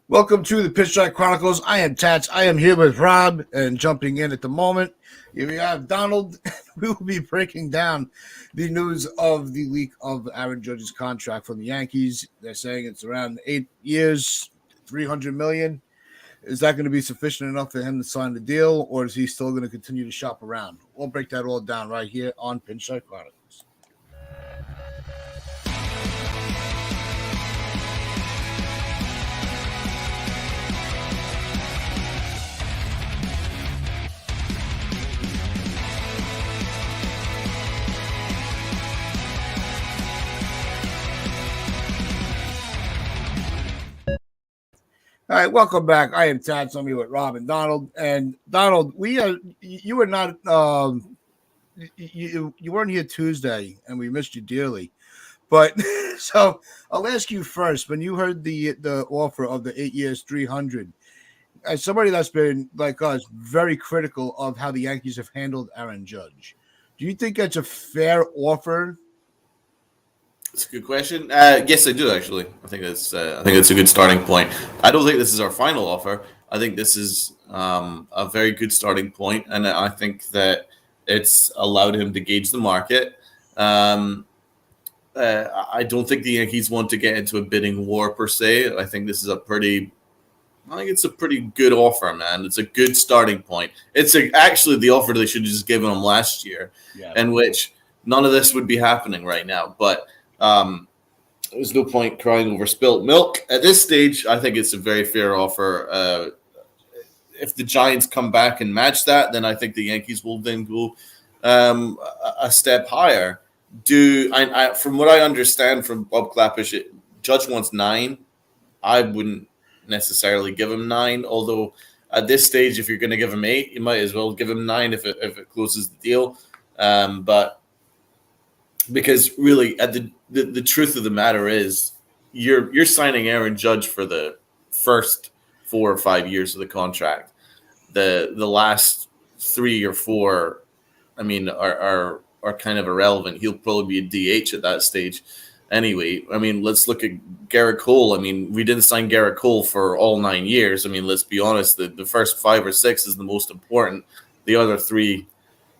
Welcome to the Pitch Strike Chronicles. I am Tats. I am here with Rob, and jumping in at the moment, here we have Donald. We will be breaking down the news of the leak of Aaron Judge's contract from the Yankees. They're saying it's around 8 years, $300 million. Is that going to be sufficient enough for him to sign the deal, or is he still going to continue to shop around? We'll break that all down right here on Pitch Strike Chronicles. All right, welcome back. I am Tats. I'm here with Rob and Donald. And Donald, you were not you weren't here Tuesday, and we missed you dearly. But so I'll ask you first. When you heard the offer of the 8 years, 300, as somebody that's been like us very critical of how the Yankees have handled Aaron Judge, do you think that's a fair offer? That's a good question. Yes, I do actually. I think that's a good starting point. I don't think this is our final offer. I think this is a very good starting point, and I think that it's allowed him to gauge the market. I don't think the Yankees want to get into a bidding war per se. I think it's a pretty good offer, man. It's a good starting point. It's actually the offer they should have just given him last year, in which none of this would be happening right now. But there's no point crying over spilt milk. At this stage, I think it's a very fair offer. If the Giants come back and match that, then I think the Yankees will then go a step higher. From what I understand from Bob Clappish, Judge wants 9. I wouldn't necessarily give him 9, although at this stage, if you're going to give him 8, you might as well give him 9 if it closes the deal. But because really, at the truth of the matter is, you're signing Aaron Judge for the first 4 or 5 years of the contract. The last 3 or 4, I mean, are kind of irrelevant. He'll probably be a DH at that stage. Anyway, I mean, let's look at Garrett Cole. I mean, we didn't sign Garrett Cole for all 9 years. I mean, let's be honest. The first 5 or 6 is the most important. The other 3,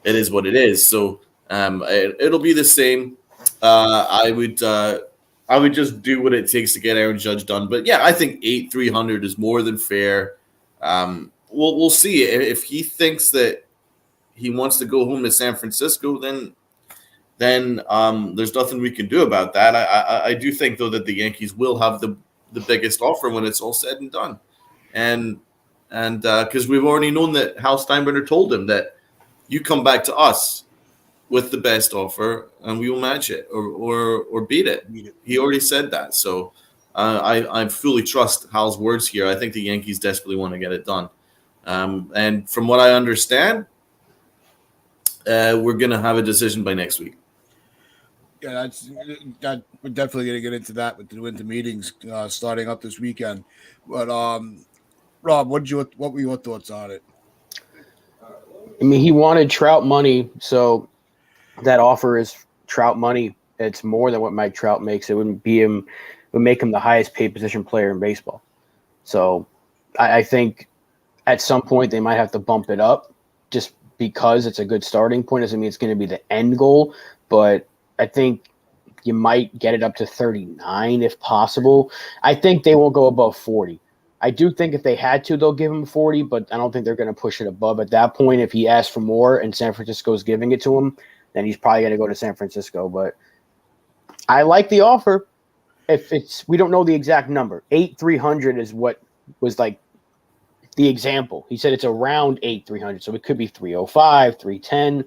it is what it is. So it'll be the same. I would just do what it takes to get Aaron Judge done. But yeah, I think 300 is more than fair. We'll see if he thinks that he wants to go home to San Francisco. Then there's nothing we can do about that. I do think though that the Yankees will have the biggest offer when it's all said and done, and because we've already known that Hal Steinbrenner told him that you come back to us with the best offer and we will match it or beat it. He already said that. So I fully trust Hal's words here. I think the Yankees desperately want to get it done. And from what I understand, we're going to have a decision by next week. Yeah, we're definitely going to get into that with the meetings starting up this weekend. But Rob, what were your thoughts on it? I mean, he wanted Trout money, so that offer is Trout money. It's more than what Mike Trout makes. It would make him the highest paid position player in baseball. So I think at some point they might have to bump it up just because it's a good starting point. Doesn't mean it's going to be the end goal, but I think you might get it up to 39 if possible. I think they won't go above 40. I do think if they had to, they'll give him 40, but I don't think they're going to push it above. At that point, if he asks for more and San Francisco's giving it to him, then he's probably going to go to San Francisco. But I like the offer. We don't know the exact number. 300 is what was like the example. He said it's around 300, so it could be 305, 310.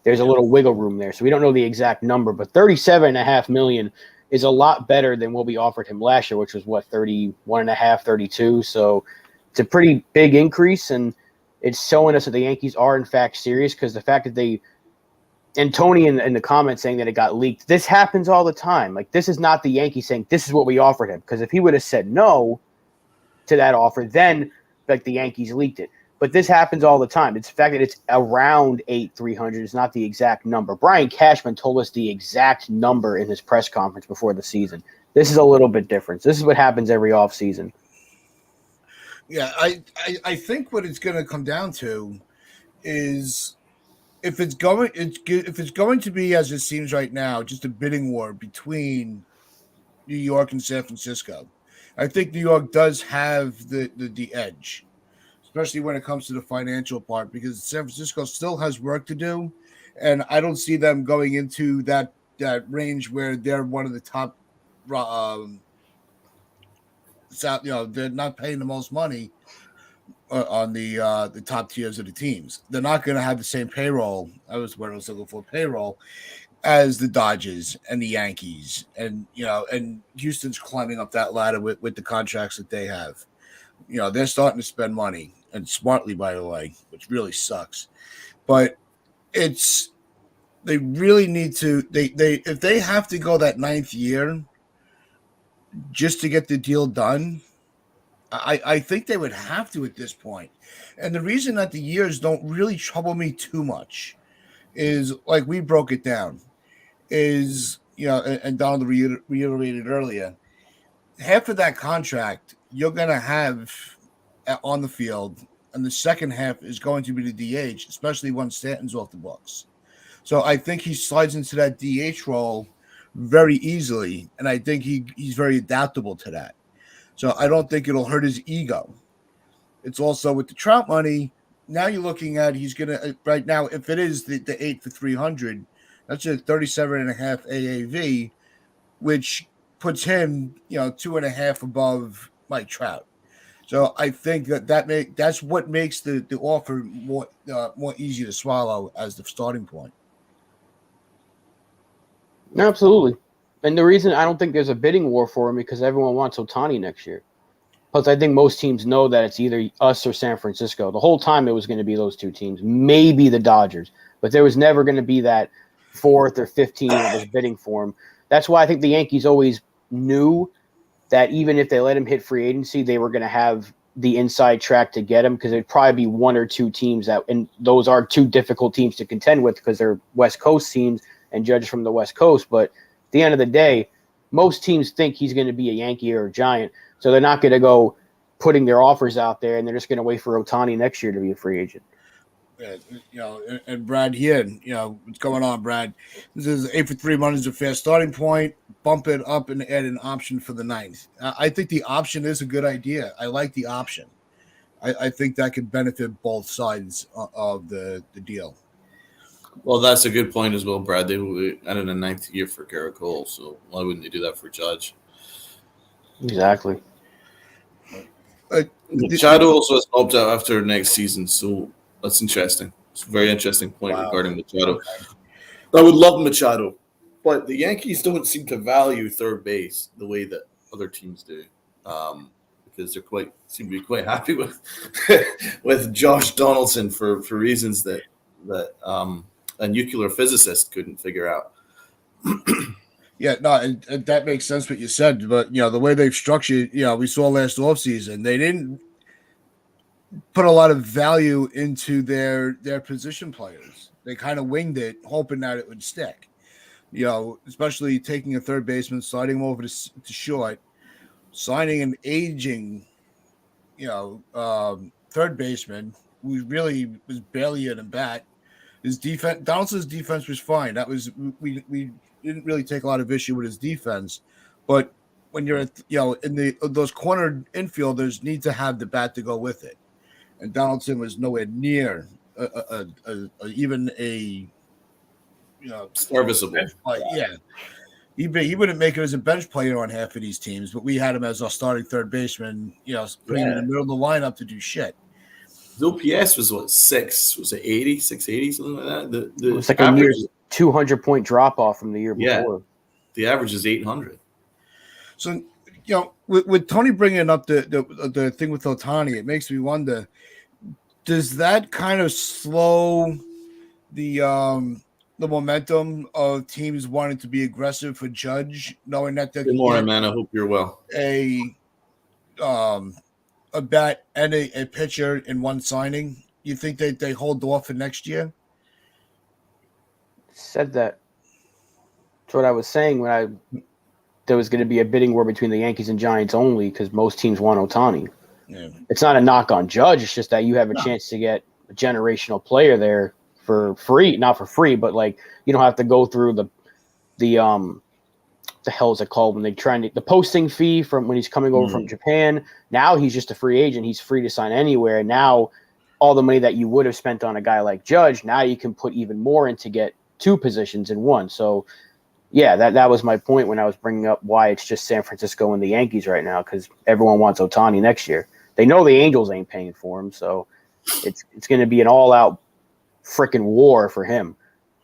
There's a little wiggle room there, so we don't know the exact number. But $37.5 million is a lot better than what we offered him last year, which was what, 31.5, 32. So it's a pretty big increase, and it's showing us that the Yankees are in fact serious, because the fact that and Tony in the comments saying that it got leaked, this happens all the time. Like, this is not the Yankees saying this is what we offered him, because if he would have said no to that offer, then like the Yankees leaked it. But this happens all the time. It's the fact that it's around 300 is not the exact number. Brian Cashman told us the exact number in his press conference before the season. This is a little bit different. This is what happens every offseason. Yeah, I think what it's going to come down to is if it's going to be as it seems right now, just a bidding war between New York and San Francisco. I think New York does have the edge, especially when it comes to the financial part, because San Francisco still has work to do, and I don't see them going into that range where they're one of the top. They're not paying the most money on the top tiers of the teams. They're not going to have the same payroll. I was where I was looking for payroll as the Dodgers and the Yankees, and Houston's climbing up that ladder with the contracts that they have. They're starting to spend money and smartly, by the way, which really sucks. But it's they really need to they if they have to go that ninth year just to get the deal done. I think they would have to at this point. And the reason that the years don't really trouble me too much is like we broke it down is, and Donald reiterated earlier, half of that contract you're going to have on the field, and the second half is going to be the DH, especially when Stanton's off the books. So I think he slides into that DH role very easily, and I think he's very adaptable to that. So I don't think it'll hurt his ego. It's also with the Trout money. Now you're looking at he's going to right now, if it is the 8 for 300, that's a 37.5 AAV, which puts him, 2.5 above Mike Trout. So I think that's what makes the offer more easy to swallow as the starting point. Absolutely. And the reason I don't think there's a bidding war for him because everyone wants Ohtani next year. Plus, I think most teams know that it's either us or San Francisco. The whole time it was going to be those two teams, maybe the Dodgers, but there was never going to be that fourth or 15 that was bidding for him. That's why I think the Yankees always knew that even if they let him hit free agency, they were going to have the inside track to get him because there'd probably be one or two teams and those are two difficult teams to contend with because they're West Coast teams and judges from the West Coast. But at the end of the day, most teams think he's going to be a Yankee or a Giant. So they're not going to go putting their offers out there, and they're just going to wait for Ohtani next year to be a free agent. And Brad here, what's going on, Brad? This is 8 for 3 money is a fair starting point. Bump it up and add an option for the ninth. I think the option is a good idea. I like the option. I think that could benefit both sides of the deal. Well, that's a good point as well, Brad. They added a ninth year for Garrett Cole, so why wouldn't they do that for Judge? Exactly. Machado also has opted out after next season, so that's interesting. It's a very interesting point regarding Machado. Okay. I would love Machado, but the Yankees don't seem to value third base the way that other teams do, because they seem to be quite happy with with Josh Donaldson for reasons that a nuclear physicist couldn't figure out. Yeah, no, and that makes sense what you said. But, the way they've structured, we saw last offseason, they didn't put a lot of value into their position players. They kind of winged it, hoping that it would stick. Especially taking a third baseman, sliding him over to short, signing an aging, third baseman who really was barely in a bat. His defense, Donaldson's defense was fine. That was we didn't really take a lot of issue with his defense, but when you're in those cornered infielders need to have the bat to go with it, and Donaldson was nowhere near even a serviceable. Yeah, he wouldn't make it as a bench player on half of these teams, but we had him as our starting third baseman. Putting him in the middle of the lineup to do shit. His OPS was what, 6? Was it 80, 680, something like that? It was like a near 200-point drop off from the year before. The average is 800. So, with Tony bringing up the thing with Ohtani, it makes me wonder: does that kind of slow the momentum of teams wanting to be aggressive for Judge, knowing that they're good morning, man. I hope you're well. A bat and a pitcher in one signing? You think they hold off for next year? Said that. That's what I was saying when there was going to be a bidding war between the Yankees and Giants only because most teams want Ohtani. Yeah. It's not a knock on Judge. It's just that you have a chance to get a generational player there for free, not for free, but like you don't have to go through the hell is it called when they try and the posting fee from when he's coming over from Japan. Now he's just a free agent. He's free to sign anywhere. And now all the money that you would have spent on a guy like Judge, now you can put even more in to get two positions in one. So yeah, that was my point when I was bringing up why it's just San Francisco and the Yankees right now, because everyone wants Ohtani next year. They know the Angels ain't paying for him, so it's going to be an all-out freaking war for him.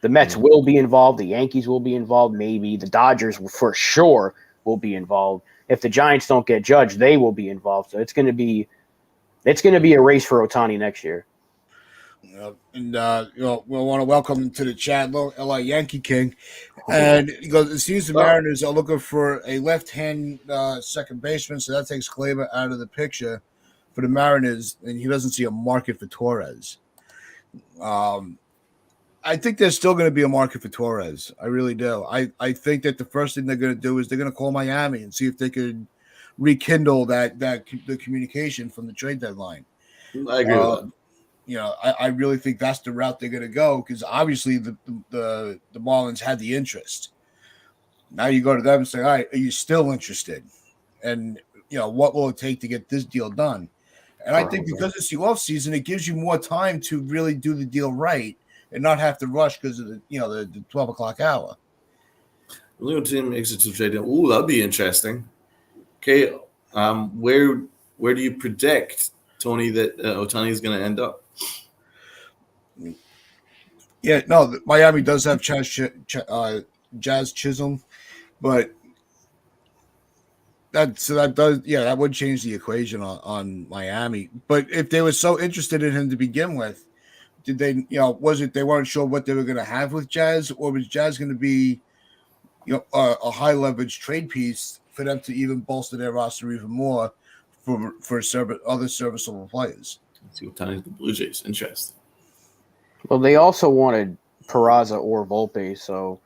The Mets will be involved. The Yankees will be involved. Maybe the Dodgers for sure will be involved. If the Giants don't get Judge, they will be involved. So it's going to be a race for Ohtani next year. And we want to welcome to the chat, LA Yankee King, and he goes. It seems the Mariners are looking for a left-hand second baseman, so that takes Gleyber out of the picture for the Mariners, and he doesn't see a market for Torres. I think there's still going to be a market for Torres. I really do. I think that the first thing they're going to do is they're going to call Miami and see if they could rekindle the communication from the trade deadline. I agree with that. I really think that's the route they're going to go, because obviously the Marlins had the interest. Now you go to them and say, all right, are you still interested? And, what will it take to get this deal done? And I think because it's the offseason, it gives you more time to really do the deal right and not have to rush because of the 12 o'clock hour. Little team makes it to trade. Ooh, that'd be interesting. Okay, where do you predict, Tony, that Ohtani is going to end up? Yeah, no, Miami does have Jazz Chisholm, but that would change the equation on Miami. But if they were so interested in him to begin with, did they, was it they weren't sure what they were going to have with Jazz, or was Jazz going to be, a high leverage trade piece for them to even bolster their roster even more for other serviceable players? Let's see what time the Blue Jays. Interesting. Well, they also wanted Peraza or Volpe, so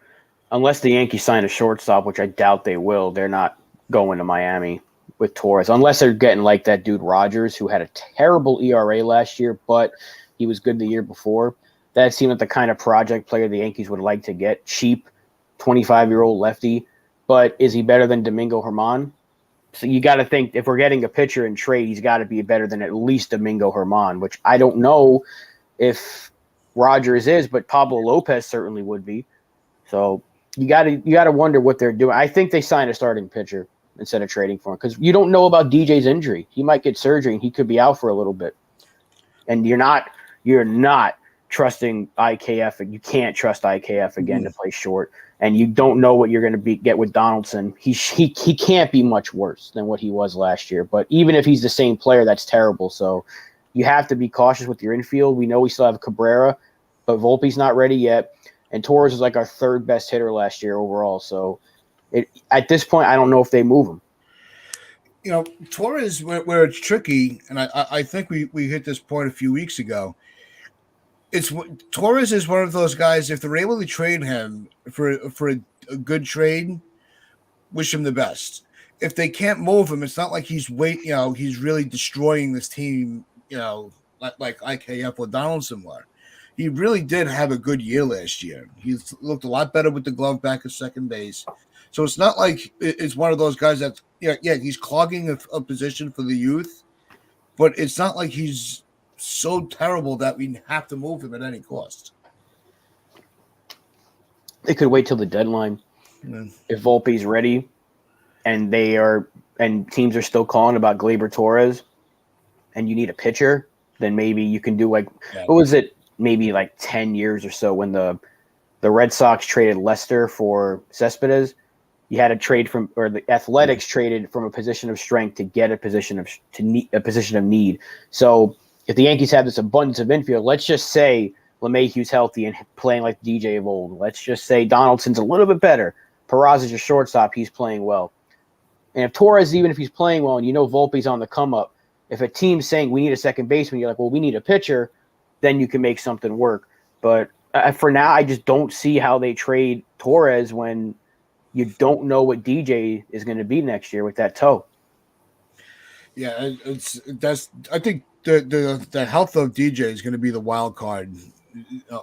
unless the Yankees sign a shortstop, which I doubt they will, they're not going to Miami with Torres, unless they're getting like that dude Rogers, who had a terrible ERA last year, but he was good the year before. That seemed like the kind of project player the Yankees would like to get. Cheap, 25-year-old lefty. But is he better than Domingo Germán? So you got to think, if we're getting a pitcher in trade, he's got to be better than at least Domingo Germán, which I don't know if Rogers is, but Pablo Lopez certainly would be. So you got to wonder what they're doing. I think they signed a starting pitcher instead of trading for him, because you don't know about DJ's injury. He might get surgery and he could be out for a little bit. And you're not trusting IKF, and you can't trust IKF again to play short. And you don't know what you're going to get with Donaldson. He can't be much worse than what he was last year. But even if he's the same player, that's terrible. So you have to be cautious with your infield. We know we still have Cabrera, but Volpe's not ready yet. And Torres is like our third best hitter last year overall. So at this point, I don't know if they move him. Torres, where it's tricky, and I think we hit this point a few weeks ago. Torres is one of those guys, if they're able to trade him for a good trade, wish him the best. If they can't move him, it's not like he's really destroying this team, like IKF or Donaldson were. He really did have a good year last year. He looked a lot better with the glove back at second base. So it's not like it's one of those guys that, he's clogging a position for the youth, but it's not like he's so terrible that we have to move him at any cost. They could wait till the deadline. If Volpe's ready and teams are still calling about Gleyber Torres and you need a pitcher, then maybe you can do what was it? Maybe like 10 years or so when the Red Sox traded Lester for Cespedes. You had to trade or the Athletics traded from a position of strength to get a position of need. So if the Yankees have this abundance of infield, let's just say LeMahieu's healthy and playing like DJ of old. Let's just say Donaldson's a little bit better. Peraza's your shortstop. He's playing well. And if Torres, even if he's playing well, and Volpe's on the come up, if a team's saying we need a second baseman, you're like, well, we need a pitcher, then you can make something work. But for now, I just don't see how they trade Torres when you don't know what DJ is going to be next year with that toe. Yeah, that's. I think the health of DJ is going to be the wild card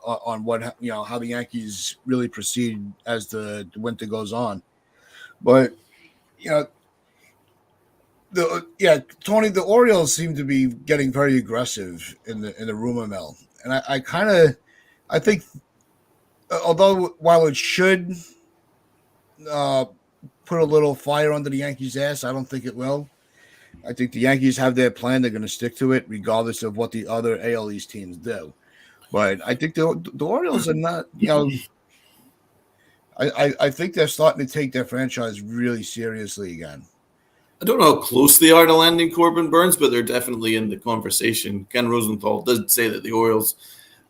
on what how the Yankees really proceed as the winter goes on. But you know, Tony, the Orioles seem to be getting very aggressive in the rumor mill, and I kind of I think although while it should uh, put a little fire under the Yankees' ass, I don't think it will. I think the Yankees have their plan; they're going to stick to it, regardless of what the other AL East teams do. But I think the Orioles are not. I think they're starting to take their franchise really seriously again. I don't know how close they are to landing Corbin Burns, but they're definitely in the conversation. Ken Rosenthal did say that the Orioles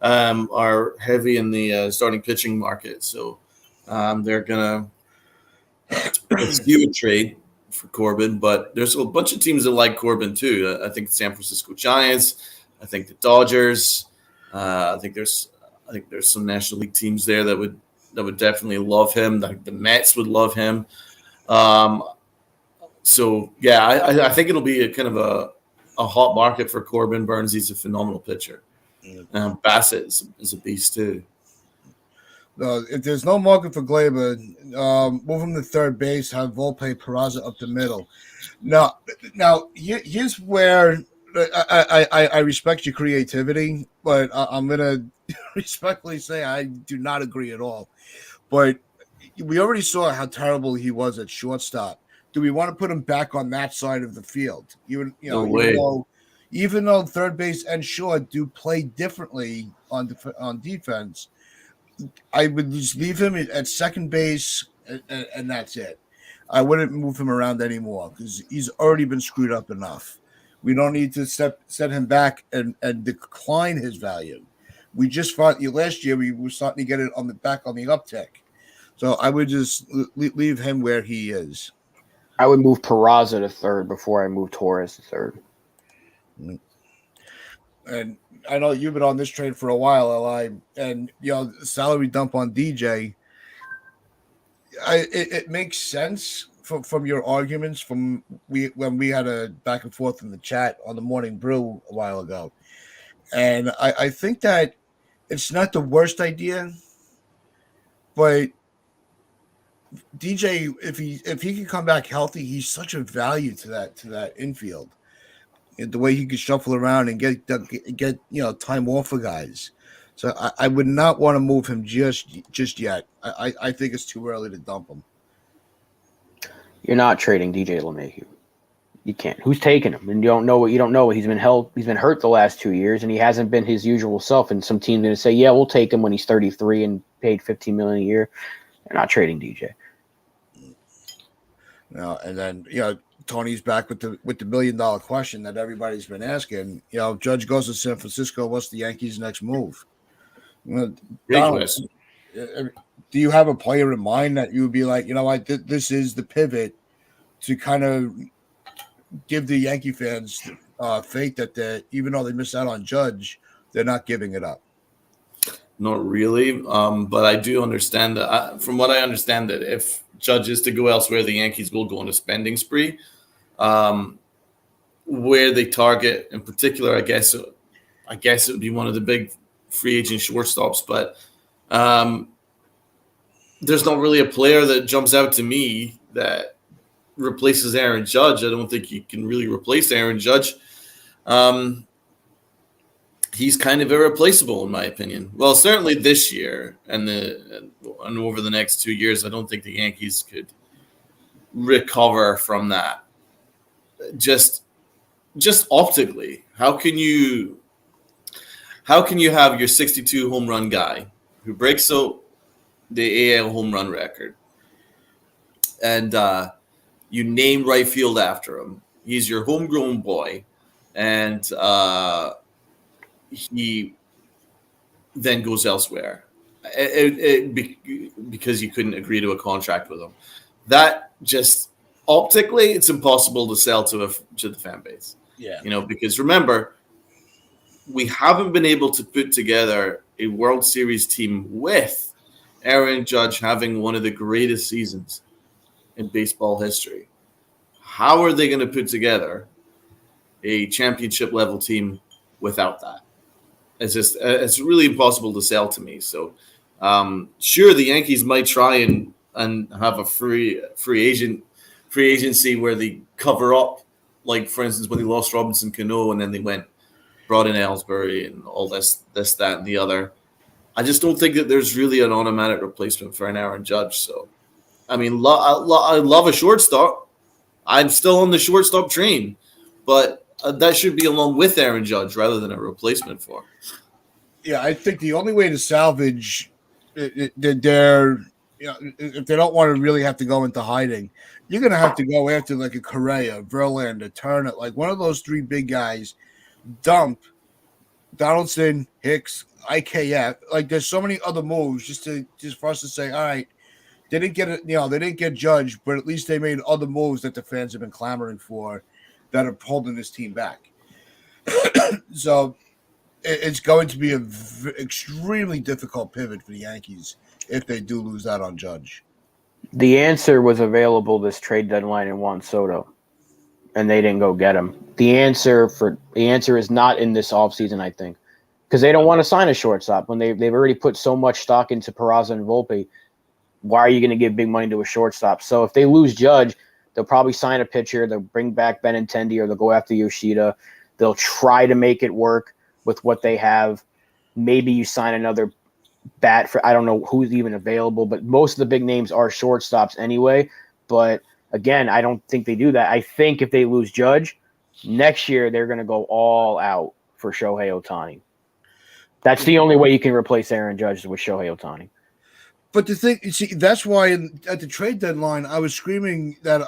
are heavy in the starting pitching market, so they're gonna pursue a trade for Corbin. But there's a bunch of teams that like Corbin too. I think the San Francisco Giants. I think the Dodgers. I think there's some National League teams there that would definitely love him. The Mets would love him. So yeah, I think it'll be a kind of a hot market for Corbin Burns. He's a phenomenal pitcher. Bassett is a beast too. If there's no market for Glaber, move him to third base. Have Volpe, Peraza up the middle. Now, here's where I respect your creativity, but I'm gonna respectfully say I do not agree at all. But we already saw how terrible he was at shortstop. Do we want to put him back on that side of the field? No way. Even though third base and short do play differently on defense, I would just leave him at second base, and that's it. I wouldn't move him around anymore because he's already been screwed up enough. We don't need to set him back and decline his value. We just fought you last year. We were starting to get it on the uptick. So I would just leave him where he is. I would move Peraza to third before I move Torres to third. And I know you've been on this train for a while, Eli, and salary dump on DJ. It makes sense from your arguments when we had a back and forth in the chat on the Morning Brew a while ago, and I think that it's not the worst idea, but DJ, if he can come back healthy, he's such a value to that infield. The way he could shuffle around and get time off for guys. So I would not want to move him just yet. I think it's too early to dump him. You're not trading DJ LeMahieu. You can't. Who's taking him? And you don't know what he's been held. He's been hurt the last 2 years, and he hasn't been his usual self. And some team's going to say, "Yeah, we'll take him when he's 33 and paid $15 million a year." They're not trading DJ. No, and then Tony's back with the $1 million question that everybody's been asking. If Judge goes to San Francisco, what's the Yankees' next move? Donald, do you have a player in mind that you would be like, this is the pivot to kind of give the Yankee fans faith that even though they missed out on Judge, they're not giving it up? Not really, but I do understand that. From what I understand, that if Judge is to go elsewhere, the Yankees will go on a spending spree. Where they target, in particular, I guess it would be one of the big free agent shortstops. But there's not really a player that jumps out to me that replaces Aaron Judge. I don't think you can really replace Aaron Judge. He's kind of irreplaceable, in my opinion. Well, certainly this year and over the next 2 years, I don't think the Yankees could recover from that. Just optically, how can you have your 62 home run guy who breaks the AL home run record, and you name right field after him? He's your homegrown boy, and he then goes elsewhere because you couldn't agree to a contract with him. That just optically, it's impossible to sell to the fan base. Yeah, because remember, we haven't been able to put together a World Series team with Aaron Judge having one of the greatest seasons in baseball history. How are they going to put together a championship level team without that. It's really impossible to sell to me. So sure, the Yankees might try and have a free agency where they cover up, like for instance when they lost Robinson Cano and then they brought in Ellsbury and all this that and the other. I just don't think that there's really an automatic replacement for an Aaron Judge. So I mean, I love a shortstop. I'm still on the shortstop train, but that should be along with Aaron Judge rather than a replacement for him. Yeah, I think the only way to salvage their, if they don't want to really have to go into hiding, you're going to have to go after like a Correa, Verlander, Turner, like one of those three big guys. Dump Donaldson, Hicks, IKF. Like there's so many other moves just for us to say, all right, they didn't get it, they didn't get Judge, but at least they made other moves that the fans have been clamoring for that are holding this team back. So it's going to be an extremely difficult pivot for the Yankees if they do lose out on Judge. The answer was available this trade deadline in Juan Soto, and they didn't go get him. The answer is not in this offseason, I think, because they don't want to sign a shortstop when they've already put so much stock into Peraza and Volpe. Why are you going to give big money to a shortstop? So if they lose Judge, they'll probably sign a pitcher. They'll bring back Benintendi or they'll go after Yoshida. They'll try to make it work with what they have. Maybe you sign another bat for, I don't know who's even available, but most of the big names are shortstops anyway. But again, I don't think they do that. I think if they lose Judge, next year they're going to go all out for Shohei Ohtani. That's the only way you can replace Aaron Judge with Shohei Ohtani. But the thing, you see, that's why at the trade deadline, I was screaming that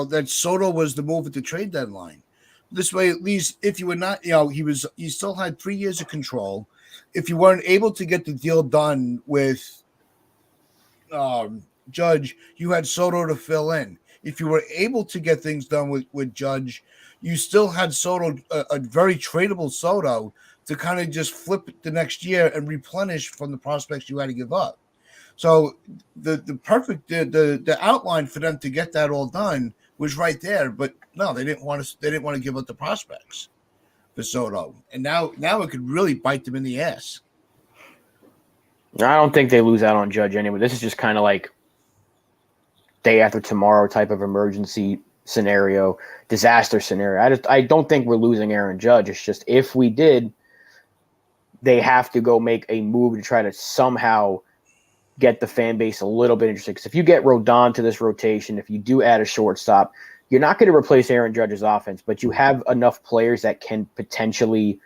that Soto was the move at the trade deadline. This way, at least, if you were not, he still had 3 years of control. If you weren't able to get the deal done with Judge, you had Soto to fill in. If you were able to get things done with Judge, you still had Soto, a very tradable Soto, to kind of just flip the next year and replenish from the prospects you had to give up. So the perfect the outline for them to get that all done was right there, but no, they didn't want to give up the prospects for Soto, and now it could really bite them in the ass. I don't think they lose out on Judge anyway. This is just kind of like day after tomorrow type of emergency scenario, disaster scenario. I don't think we're losing Aaron Judge. It's just if we did, they have to go make a move to try to somehow get the fan base a little bit interested. Because if you get Rodon to this rotation, if you do add a shortstop, you're not going to replace Aaron Judge's offense, but you have enough players that can potentially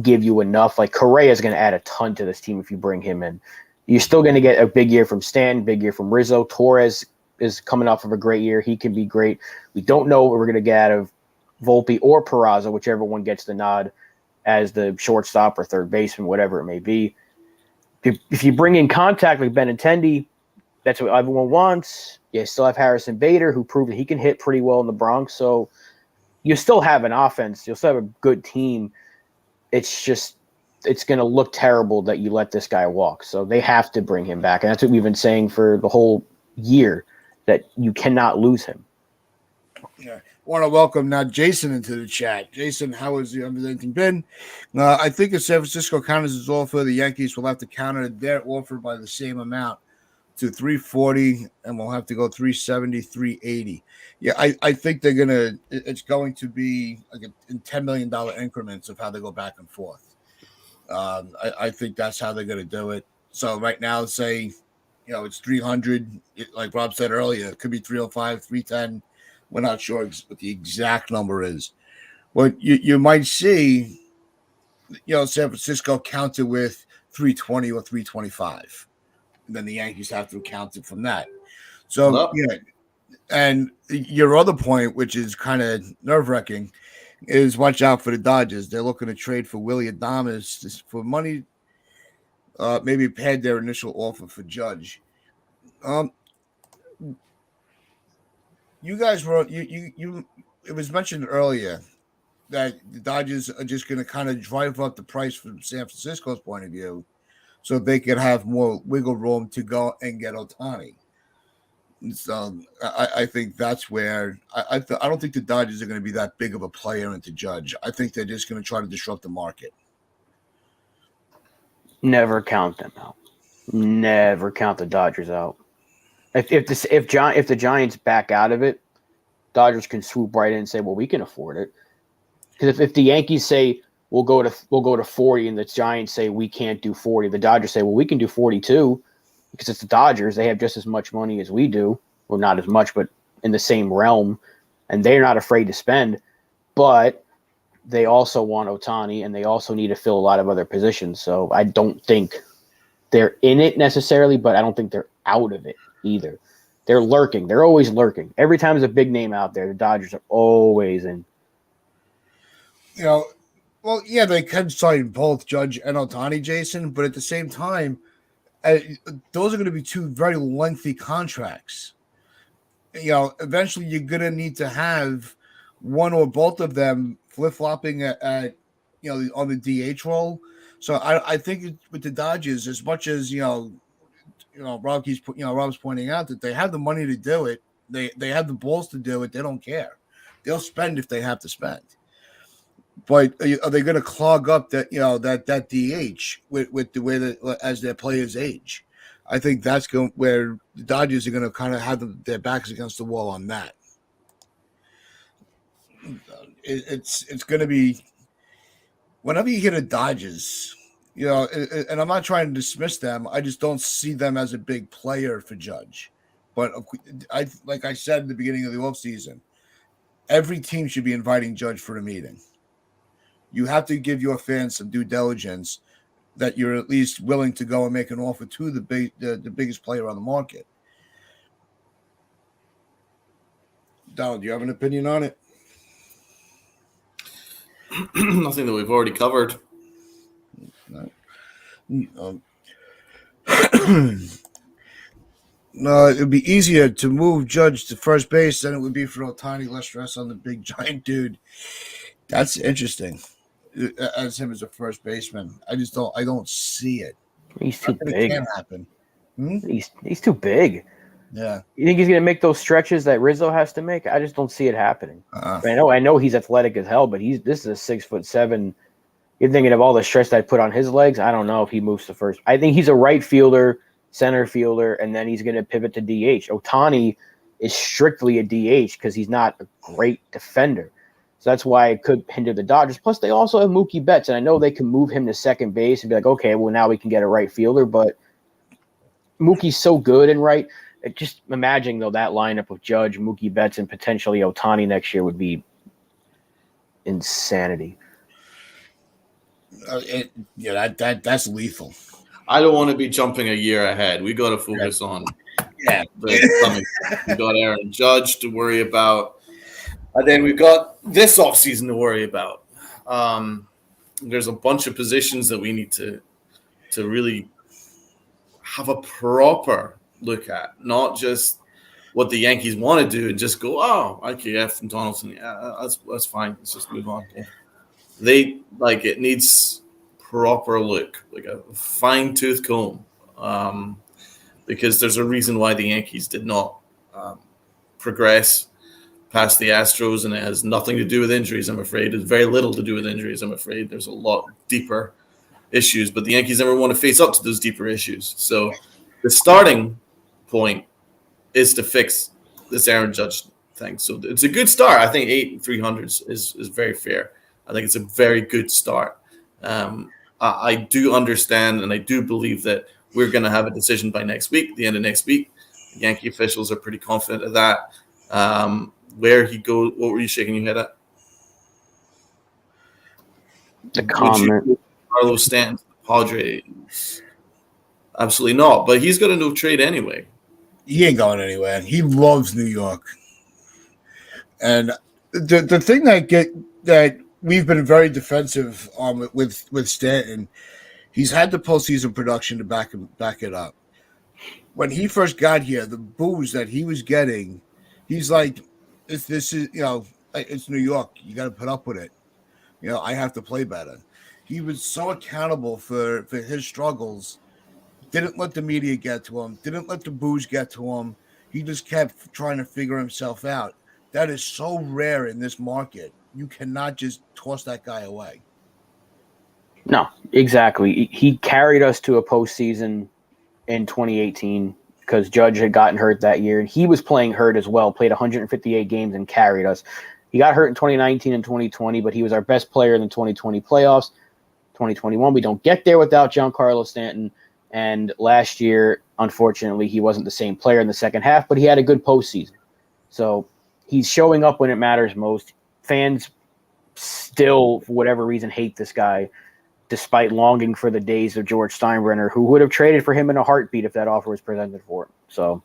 give you enough. Like Correa is going to add a ton to this team if you bring him in. You're still going to get a big year from Stan, big year from Rizzo. Torres is coming off of a great year. He can be great. We don't know what we're going to get out of Volpe or Peraza, whichever one gets the nod as the shortstop or third baseman, whatever it may be. If you bring in contact like Benintendi, that's what everyone wants. You still have Harrison Bader, who proved that he can hit pretty well in the Bronx. So you still have an offense. You'll still have a good team. It's just it's going to look terrible that you let this guy walk. So they have to bring him back. And that's what we've been saying for the whole year, that you cannot lose him. Yeah. Want to welcome now Jason into the chat. Jason, how has everything been? I think if San Francisco counters his offer, the Yankees will have to counter their offer by the same amount to 340, and we'll have to go 370, 380. Yeah, I think it's going to be like in $10 million increments of how they go back and forth. I think that's how they're going to do it. So right now, say, it's 300. Like Rob said earlier, it could be 305, 310. We're not sure what the exact number is. What you might see, San Francisco counter with 320 or 325. And then the Yankees have to count it from that. So, yeah. And your other point, which is kind of nerve-wracking, is watch out for the Dodgers. They're looking to trade for Willy Adames for money, maybe paid their initial offer for Judge. You guys were you. It was mentioned earlier that the Dodgers are just going to kind of drive up the price from San Francisco's point of view, so they could have more wiggle room to go and get Ohtani. So I think that's where I don't think the Dodgers are going to be that big of a player into Judge. I think they're just going to try to disrupt the market. Never count them out. Never count the Dodgers out. If the Giants back out of it, Dodgers can swoop right in and say, "Well, we can afford it." Because if the Yankees say we'll go to 40, and the Giants say we can't do 40, the Dodgers say, "Well, we can do 42," because it's the Dodgers. They have just as much money as we do, well, not as much, but in the same realm, and they're not afraid to spend. But they also want Ohtani, and they also need to fill a lot of other positions. So I don't think they're in it necessarily, but I don't think they're out of it either. They're lurking. They're always lurking. Every time there's a big name out there, the Dodgers are always in. Well, yeah, they can sign both Judge and Ohtani, Jason, but at the same time, those are going to be two very lengthy contracts. Eventually you're going to need to have one or both of them flip-flopping at on the DH role. So I think with the Dodgers, as much as Rob's pointing out that they have the money to do it, they have the balls to do it. They don't care. They'll spend if they have to spend. But are they going to clog up that that DH with the way that as their players age? I think that's where the Dodgers are going to kind of have their backs against the wall on that. It's going to be whenever you hear the Dodgers, and I'm not trying to dismiss them. I just don't see them as a big player for Judge. But like I said at the beginning of the offseason, every team should be inviting Judge for a meeting. You have to give your fans some due diligence that you're at least willing to go and make an offer to the biggest player on the market. Donald, do you have an opinion on it? Nothing that we've already covered. No. No, it would be easier to move Judge to first base than it would be for Ohtani. Less stress on the big giant dude. That's interesting. As him as a first baseman, I don't see it. He's too big. It can't happen. He's too big. Yeah. You think he's going to make those stretches that Rizzo has to make? I just don't see it happening. I know he's athletic as hell, but this is a 6'7". You're thinking of all the stress that I put on his legs. I don't know if he moves to first. I think he's a right fielder, center fielder, and then he's going to pivot to DH. Ohtani is strictly a DH because he's not a great defender. So that's why it could hinder the Dodgers. Plus, they also have Mookie Betts, and I know they can move him to second base and be like, okay, well, now we can get a right fielder. But Mookie's so good in right. Just imagining, though, that lineup of Judge, Mookie Betts, and potentially Ohtani next year would be insanity. That's lethal. I don't want to be jumping a year ahead. We got to focus on the coming. We got Aaron Judge to worry about. And then we've got this offseason to worry about. There's a bunch of positions that we need to really have a proper look at, not just what the Yankees want to do and just go, oh, IKF and Donaldson, yeah, that's fine. Let's just move on. Yeah. It needs proper look, like a fine-tooth comb, because there's a reason why the Yankees did not progress past the Astros, and it has nothing to do with injuries, I'm afraid. It's very little to do with injuries, I'm afraid. There's a lot deeper issues, but the Yankees never want to face up to those deeper issues. So the starting point is to fix this Aaron Judge thing. So it's a good start. I think 8-300 is very fair. I think it's a very good start. I do understand, and I do believe that we're going to have a decision by next week, the end of next week. The Yankee officials are pretty confident of that. Where he goes, what were you shaking your head at? The comment. Carlos Stanton, Padres. Absolutely not. But he's got a no trade anyway. He ain't going anywhere. He loves New York. And the thing that we've been very defensive on with Stanton, he's had the postseason production to back it up. When he first got here, the boos that he was getting, he's like, this is it's New York. You got to put up with it. I have to play better. He was so accountable for his struggles. Didn't let the media get to him. Didn't let the boos get to him. He just kept trying to figure himself out. That is so rare in this market. You cannot just toss that guy away. No, exactly. He carried us to a postseason in 2018 because Judge had gotten hurt that year. And he was playing hurt as well, played 158 games and carried us. He got hurt in 2019 and 2020, but he was our best player in the 2020 playoffs. 2021, we don't get there without Giancarlo Stanton. And last year, unfortunately, he wasn't the same player in the second half, but he had a good postseason. So he's showing up when it matters most. Fans still, for whatever reason, hate this guy, despite longing for the days of George Steinbrenner, who would have traded for him in a heartbeat if that offer was presented for him. So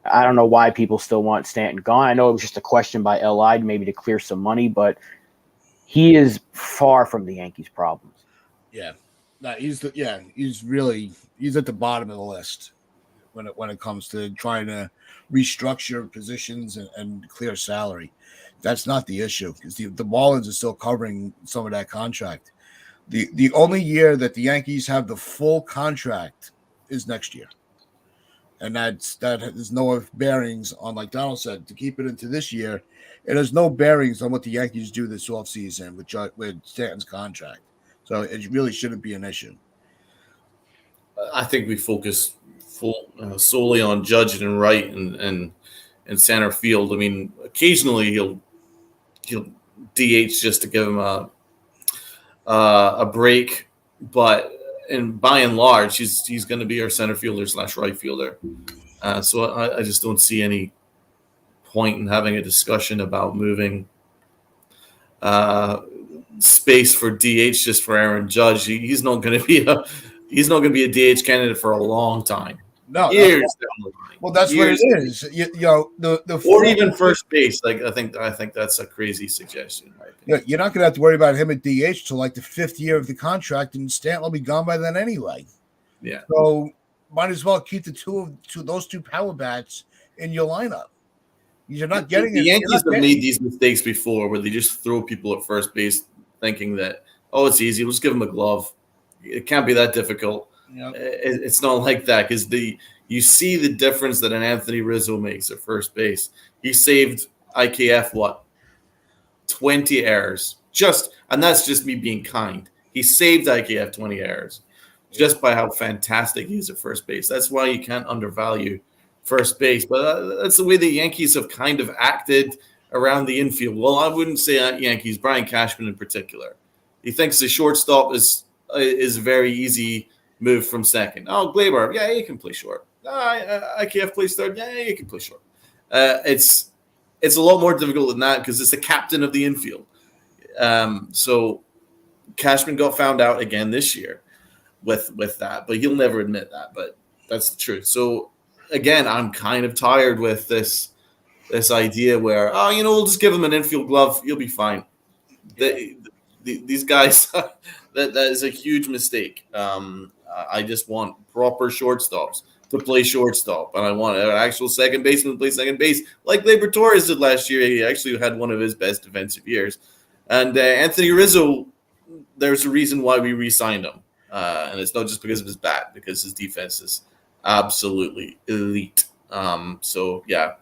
I don't know why people still want Stanton gone. I know it was just a question by LI, maybe to clear some money, but he is far from the Yankees' problems. Yeah, no, he's at the bottom of the list when it comes to trying to restructure positions and clear salary. That's not the issue because the Marlins are still covering some of that contract. The only year that the Yankees have the full contract is next year. And that has no bearings on, like Donald said, to keep it into this year. It has no bearings on what the Yankees do this offseason with Stanton's contract. So it really shouldn't be an issue. I think we focus solely on Judge and Wright and center field. I mean, occasionally he'll DH just to give him a break, but by and large, he's going to be our center fielder / right fielder. So I just don't see any point in having a discussion about moving space for DH just for Aaron Judge. He's not going to be a DH candidate for a long time. No, years down the line. Well, that's years. What it is. The or even first base. Like I think that's a crazy suggestion. Yeah, you're not going to have to worry about him at DH till like the 5th year of the contract, and Stanton will be gone by then anyway. Yeah. So might as well keep those two power bats in your lineup. You're not getting the Yankees have made these mistakes before, where they just throw people at first base, thinking that it's easy. We'll just give them a glove. It can't be that difficult. Yep. It's not like that because you see the difference that an Anthony Rizzo makes at first base. He saved IKF 20 errors, and that's just me being kind. He saved IKF 20 errors just by how fantastic he is at first base. That's why you can't undervalue first base. But that's the way the Yankees have kind of acted around the infield. Well, I wouldn't say Yankees. Brian Cashman in particular. He thinks the shortstop is a very easy move from second. Oh, Gleyber, yeah, he can play short. IKF plays third. Yeah, he can play short. It's a lot more difficult than that because it's the captain of the infield. So Cashman got found out again this year with that, but he'll never admit that. But that's the truth. So again, I'm kind of tired with this idea where we'll just give him an infield glove, he'll be fine. These guys, that is a huge mistake. I just want proper shortstops to play shortstop, and I want an actual second baseman to play second base, like Gleyber Torres did last year. He actually had one of his best defensive years. And Anthony Rizzo, there's a reason why we re-signed him, and it's not just because of his bat, because his defense is absolutely elite. So yeah.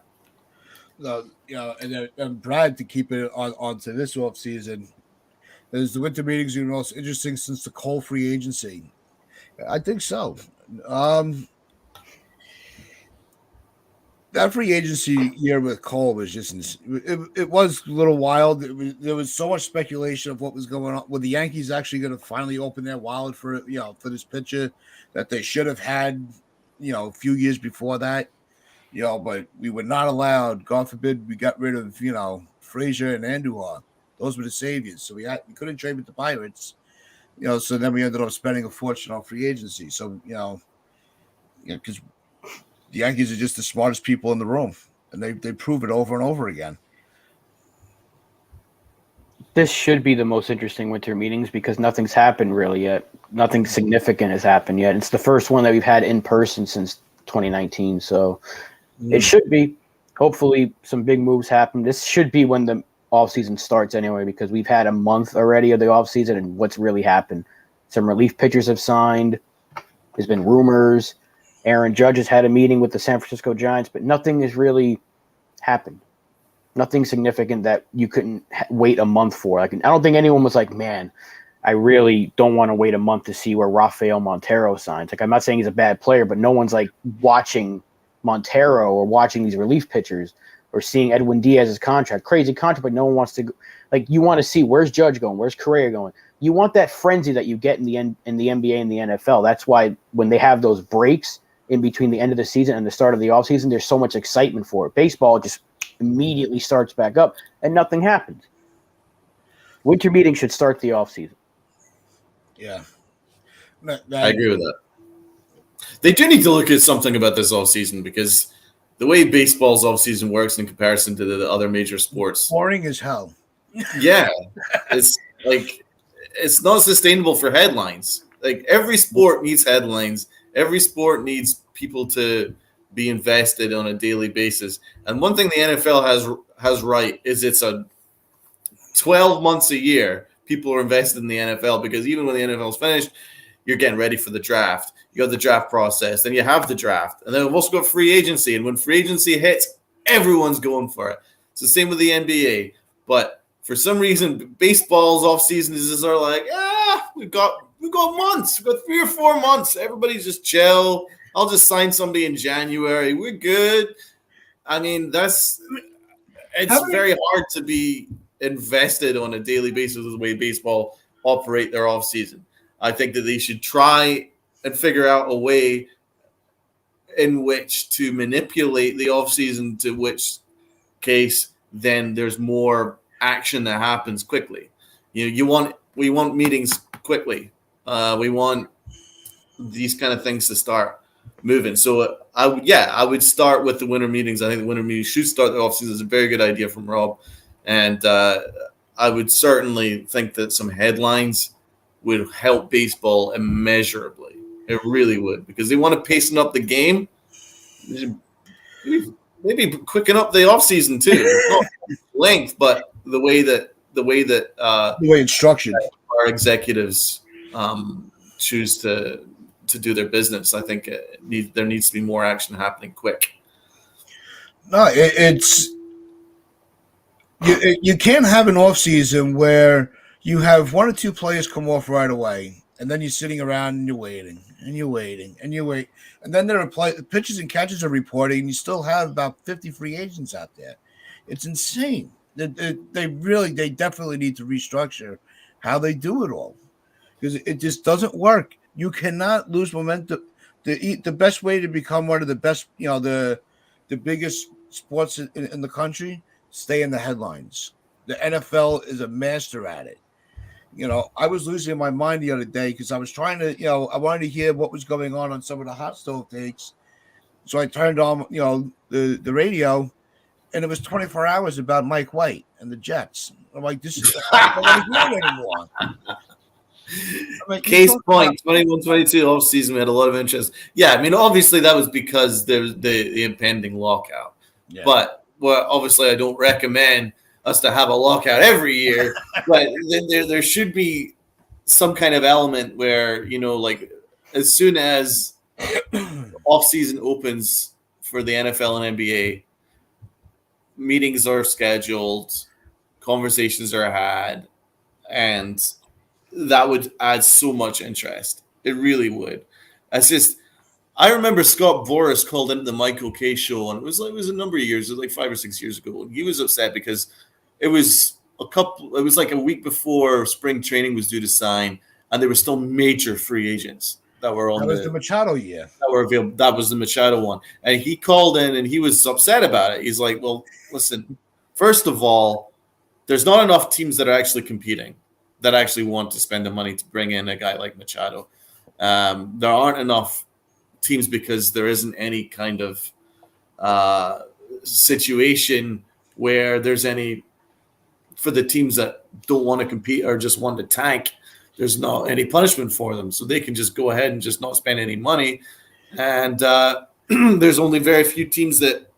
And Brad, to keep it on to this offseason, is the winter meetings the most interesting since the Cole free agency? I think so. That free agency year with Cole was just it was a little wild. There was so much speculation of what was going on. Were the Yankees actually going to finally open their wallet for this pitcher that they should have had a few years before that? But we were not allowed. God forbid we got rid of Frazier and Andujar. Those were the saviors. So we couldn't trade with the Pirates. So then we ended up spending a fortune on free agency. So because the Yankees are just the smartest people in the room, and they prove it over and over again. This should be the most interesting winter meetings because nothing's happened really yet. Nothing significant has happened yet. It's the first one that we've had in person since 2019. So it should be. Hopefully some big moves happen. This should be when the offseason starts anyway, because we've had a month already of the offseason, and what's really happened. Some relief pitchers have signed. There's been rumors. Aaron Judge has had a meeting with the San Francisco Giants, but nothing has really happened. Nothing significant that you couldn't wait a month for. Like, I don't think anyone was like, man, I really don't want to wait a month to see where Rafael Montero signs. Like, I'm not saying he's a bad player, but no one's like watching Montero or watching these relief pitchers or seeing Edwin Diaz's contract. Crazy contract, but no one wants to go. Like, you want to see where's Judge going, where's Correa going. You want that frenzy that you get in the NBA and the NFL. That's why when they have those breaks in between the end of the season and the start of the offseason, there's so much excitement for it. Baseball just immediately starts back up and nothing happens. Winter meetings should start the offseason. Yeah. I agree with that. They do need to look at something about this offseason because the way baseball's offseason works in comparison to the other major sports. Boring as hell. Yeah. It's like it's not sustainable for headlines. Like every sport needs headlines. Every sport needs people to be invested on a daily basis. And one thing the NFL has right is it's a 12 months a year people are invested in the NFL because even when the NFL is finished, you're getting ready for the draft. You have the draft process, then you have the draft, and then we've also got free agency. And when free agency hits, everyone's going for it. It's the same with the NBA. But for some reason, baseball's off season is just sort of like, we've got months, we've got 3 or 4 months. Everybody's just chill. I'll just sign somebody in January. We're good. I mean, it's very hard to be invested on a daily basis with the way baseball operate their off season. I think that they should try and figure out a way in which to manipulate the off season to which case then there's more action that happens quickly. We want meetings quickly. We want these kind of things to start moving. So I would start with the winter meetings. I think the winter meetings should start the offseason. It's a very good idea from Rob. And I would certainly think that some headlines would help baseball immeasurably. It really would, because they want to pacing up the game. Maybe quicken up the offseason too. Not length, but the way it's structured. Our executives choose to do their business. I think there needs to be more action happening quick. No, you can't have an off season where you have 1 or 2 players come off right away, and then you're sitting around and you're waiting and you're waiting and you wait, and then there are pitchers and catchers are reporting, and you still have about 50 free agents out there. It's insane. They definitely need to restructure how they do it all, because it just doesn't work. You cannot lose momentum. The best way to become one of the best, the biggest sports in the country, stay in the headlines. The NFL is a master at it. I was losing my mind the other day because I was trying to, I wanted to hear what was going on some of the hot stove takes. So I turned on, the radio, and it was 24 hours about Mike White and the Jets. I'm like, this is I don't want to hear it anymore. Case point, 21-22 offseason, we had a lot of interest. Yeah, I mean, obviously that was because there was the impending lockout. Yeah. But obviously I don't recommend us to have a lockout every year, but then there should be some kind of element where, like as soon as off season opens for the NFL and NBA, meetings are scheduled, conversations are had, and that would add so much interest. It really would. I remember Scott Boras called into the Michael K show, and it was a number of years, it was like 5 or 6 years ago. And he was upset because it was like a week before spring training was due to sign, and there were still major free agents that were on. That was the Machado year. That were available. That was the Machado one. And he called in and he was upset about it. He's like, well, listen, first of all, there's not enough teams that are actually competing, that actually want to spend the money to bring in a guy like Machado. There aren't enough teams because there isn't any kind of situation where there's any, for the teams that don't want to compete or just want to tank, there's not any punishment for them. So they can just go ahead and just not spend any money. And there's only very few teams that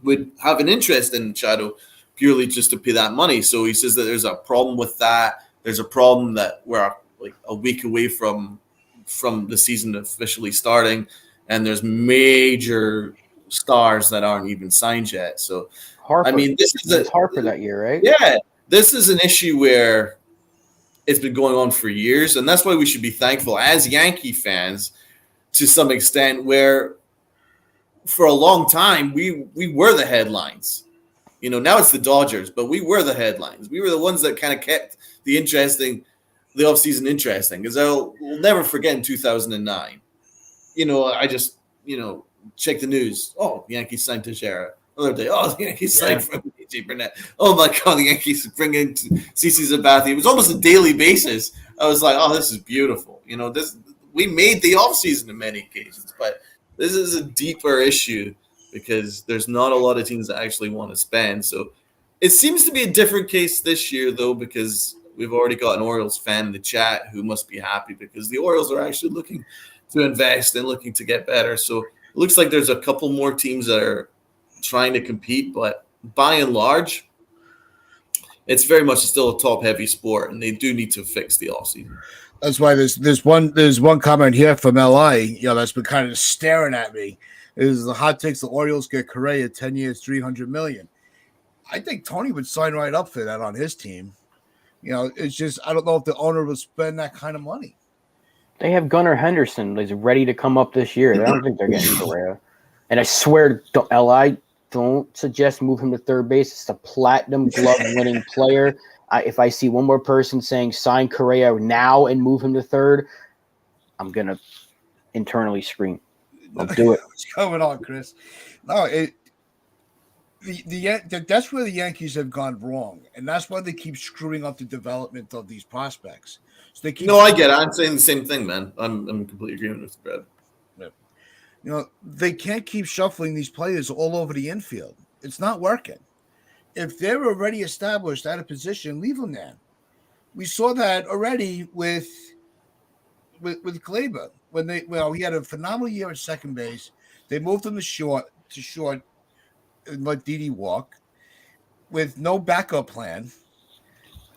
would have an interest in Machado purely just to pay that money. So he says that there's a problem with that. There's a problem that we're like a week away from the season officially starting, and there's major stars that aren't even signed yet. So, Harper. I mean, it's Harper that year, right? Yeah, this is an issue where it's been going on for years, and that's why we should be thankful as Yankee fans to some extent, where for a long time we were the headlines. You know, now it's the Dodgers, but we were the headlines. We were the ones that kind of kept the offseason interesting, because we'll never forget in 2009. You know, I just, check the news. Oh, the Yankees signed Teixeira. Another day, oh, the Yankees signed from AJ Burnett. Oh my God, the Yankees bring in CC Sabathia. It was almost a daily basis. I was like, oh, this is beautiful. You know, we made the offseason in many occasions, but this is a deeper issue because there's not a lot of teams that actually want to spend. So it seems to be a different case this year, though, because we've already got an Orioles fan in the chat who must be happy because the Orioles are actually looking to invest and looking to get better. So it looks like there's a couple more teams that are trying to compete, but by and large, it's very much still a top-heavy sport, and they do need to fix the offseason. That's why there's one comment here from LA, that's been kind of staring at me. Is the hot takes the Orioles get Correa 10 years, $300 million. I think Tony would sign right up for that on his team. It's just I don't know if the owner will spend that kind of money. They have Gunnar Henderson. He's ready to come up this year. I don't think they're getting Correa. And I swear, LA, don't suggest move him to third base. It's a platinum glove winning player. If I see one more person saying sign Correa now and move him to third, I'm going to internally scream. I'll do it. What's going on, Chris? No, that's where the Yankees have gone wrong, and that's why they keep screwing up the development of these prospects. So they keep. No, I get it. I'm saying the same thing, man. I'm in complete agreement with Brad. They can't keep shuffling these players all over the infield. It's not working. If they're already established at a position, leave them there. We saw that already with Gleyber when he had a phenomenal year at second base. They moved him to short and let Didi walk with no backup plan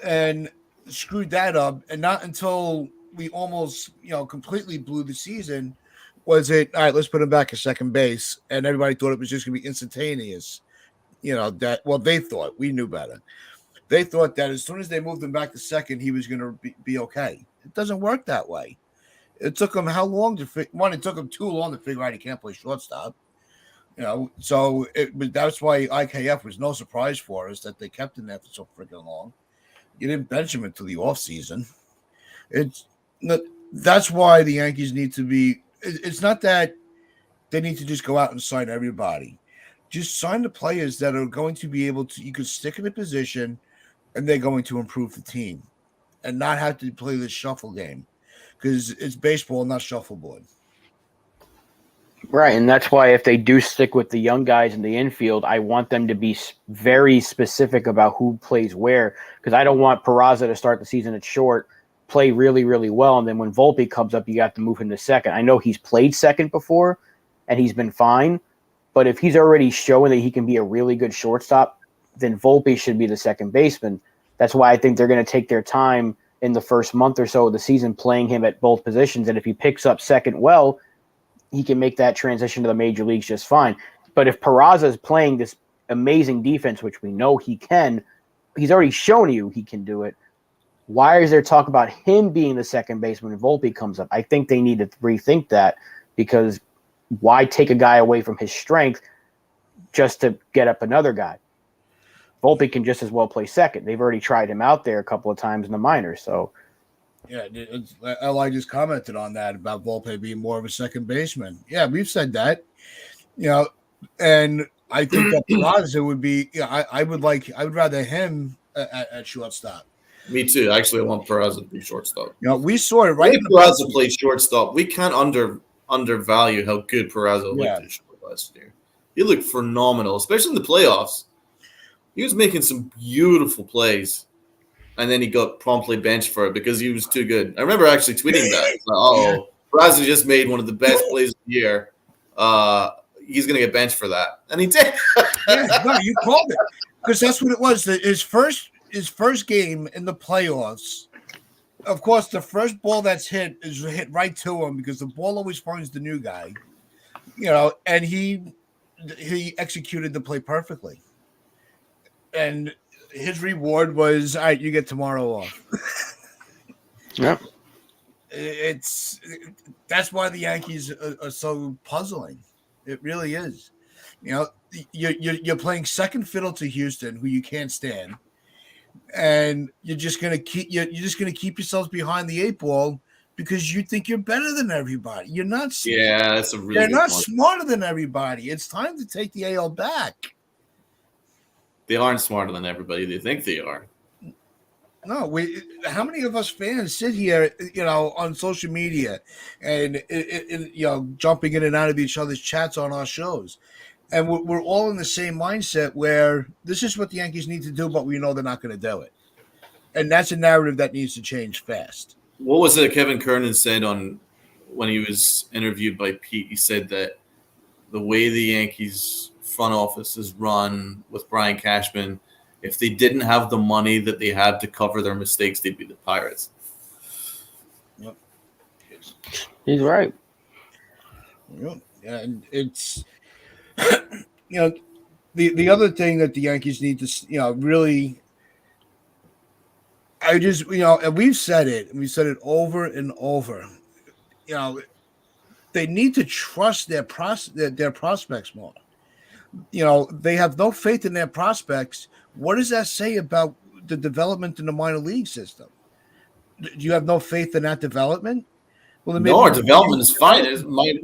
and screwed that up. And not until we almost completely blew the season was it, all right, let's put him back at second base. And everybody thought it was just going to be instantaneous. They thought. We knew better. They thought that as soon as they moved him back to second, he was going to be okay. It doesn't work that way. It took him how long to it took him too long to figure out he can't play shortstop. So that's why IKF was no surprise for us that they kept him there for so freaking long. You didn't bench him until the offseason. That's why the Yankees need to be. It's not that they need to just go out and sign everybody. Just sign the players that are going to be able to. You could stick in a position, and they're going to improve the team, and not have to play this shuffle game because it's baseball, not shuffleboard. Right, and that's why if they do stick with the young guys in the infield, I want them to be very specific about who plays where, because I don't want Peraza to start the season at short, play really, really well, and then when Volpe comes up, you have to move him to second. I know he's played second before, and he's been fine, but if he's already showing that he can be a really good shortstop, then Volpe should be the second baseman. That's why I think they're going to take their time in the first month or so of the season playing him at both positions, and if he picks up second well, he can make that transition to the major leagues just fine. But if Peraza is playing this amazing defense, which we know he can, he's already shown you he can do it. Why is there talk about him being the second baseman when Volpe comes up? I think they need to rethink that, because why take a guy away from his strength just to get up another guy? Volpe can just as well play second. They've already tried him out there a couple of times in the minors. So, yeah, LI just commented on that about Volpe being more of a second baseman. Yeah, we've said that, and I think that Peraza would be. I would rather him at shortstop. Me too. Actually, I want Peraza to be shortstop. We saw it right. If Peraza plays shortstop, we can't undervalue how good Peraza looked in short last year. He looked phenomenal, especially in the playoffs. He was making some beautiful plays, and then he got promptly benched for it because he was too good. I remember actually tweeting that. Like, Peraza just made one of the best plays of the year. He's going to get benched for that, and he did. No, you called it, because that's what it was. His first game in the playoffs. Of course, the first ball that's hit is hit right to him because the ball always finds the new guy. and he executed the play perfectly. And his reward was, all right, you get tomorrow off. Yep. It's That's why the Yankees are so puzzling. It really is. You're playing second fiddle to Houston, who you can't stand, and you're just gonna keep yourselves behind the eight ball because you think you're better than everybody. You're not. Yeah, that's a really They're good not point. smarter than everybody. It's time to take the AL back. They aren't smarter than everybody they think they are. No, how many of us fans sit here, on social media and, jumping in and out of each other's chats on our shows? And we're all in the same mindset where this is what the Yankees need to do, but we know they're not going to do it. And that's a narrative that needs to change fast. What was it Kevin Kernan said when he was interviewed by Pete? He said that the way the Yankees front office is run with Brian Cashman, if they didn't have the money that they had to cover their mistakes, they'd be the Pirates. Yep. He's right. And it's, the other thing that the Yankees need to, really, and we've said it over and over, they need to trust their prospects more. They have no faith in their prospects. What does that say about the development in the minor league system? Do you have no faith in that development? Well, No, our development is fine.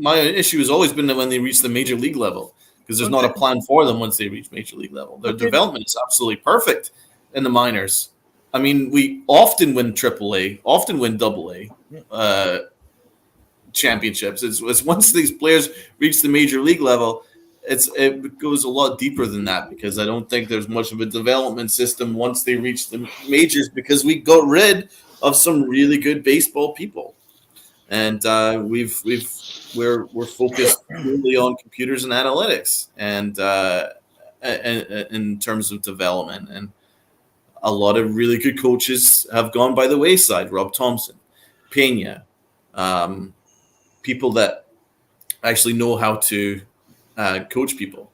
My issue has always been that when they reach the major league level, because there's not a plan for them once they reach major league level. Their development is absolutely perfect in the minors. I mean, we often win AAA, often win AA championships. It's once these players reach the major league level, it goes a lot deeper than that, because I don't think there's much of a development system once they reach the majors, because we got rid of some really good baseball people. And we're focused really on computers and analytics, and in terms of development, and a lot of really good coaches have gone by the wayside. Rob Thompson, Pena, people that actually know how to coach people.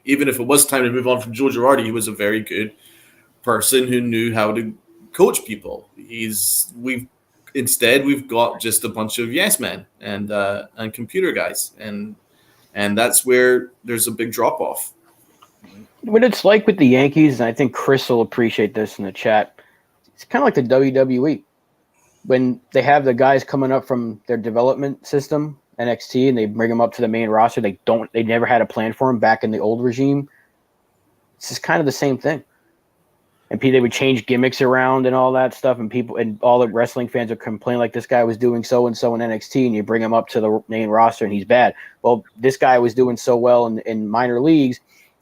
Even if it was time to move on from Joe Girardi, he was a very good person who knew how to coach people. Instead, we've got just a bunch of yes men and computer guys, and that's where there's a big drop off. What it's like with the Yankees, and I think Chris will appreciate this in the chat. It's kind of like the WWE when they have the guys coming up from their development system, NXT, and they bring them up to the main roster. They never had a plan for them back in the old regime. It's just kind of the same thing. And they would change gimmicks around and all that stuff, and people and all the wrestling fans would complain like this guy was doing so and so in NXT, and you bring him up to the main roster and he's bad. Well, this guy was doing so well in minor leagues,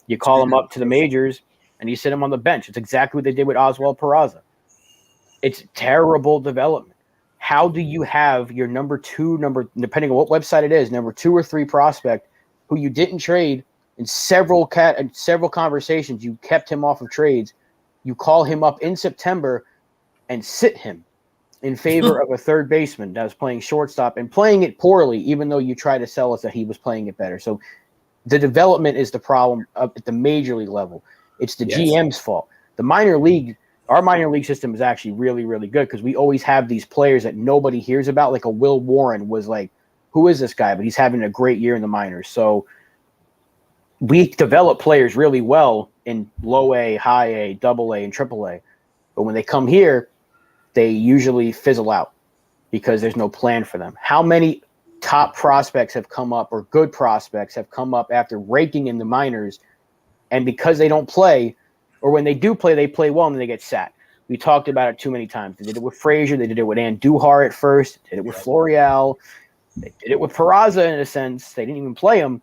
you call him up to the majors and you sit him on the bench. It's exactly what they did with Oswald Peraza. It's terrible development. How do you have your depending on what website it is, number 2 or 3 prospect who you didn't trade in several conversations, you kept him off of trades. You call him up in September and sit him in favor of a third baseman that was playing shortstop and playing it poorly, even though you try to sell us that he was playing it better. So the development is the problem up at the major league level. It's the GM's fault. Our minor league system is actually really, really good because we always have these players that nobody hears about. Like a Will Warren was like, who is this guy? But he's having a great year in the minors. So we develop players really well in low A, high A, double A, and triple A. But when they come here, they usually fizzle out because there's no plan for them. How many top prospects have come up, or good prospects have come up after raking in the minors, and because they don't play, or when they do play, they play well and then they get sat. We talked about it too many times. They did it with Frazier. They did it with Andujar at first. They did it with Florial. They did it with Peraza in a sense. They didn't even play him.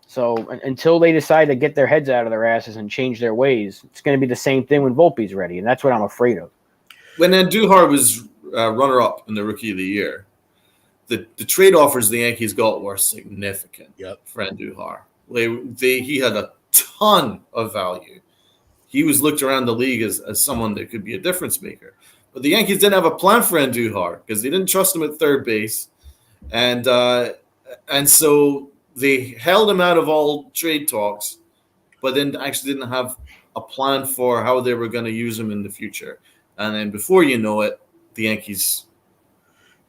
So until they decide to get their heads out of their asses and change their ways, it's going to be the same thing when Volpe's ready, and that's what I'm afraid of. When Andujar was runner-up in the Rookie of the Year, the trade offers the Yankees got were significant for Andujar. He had a ton of value. He was looked around the league as someone that could be a difference maker. But the Yankees didn't have a plan for Andujar because they didn't trust him at third base. And And so they held him out of all trade talks, but then actually didn't have a plan for how they were going to use him in the future. And then before you know it, the Yankees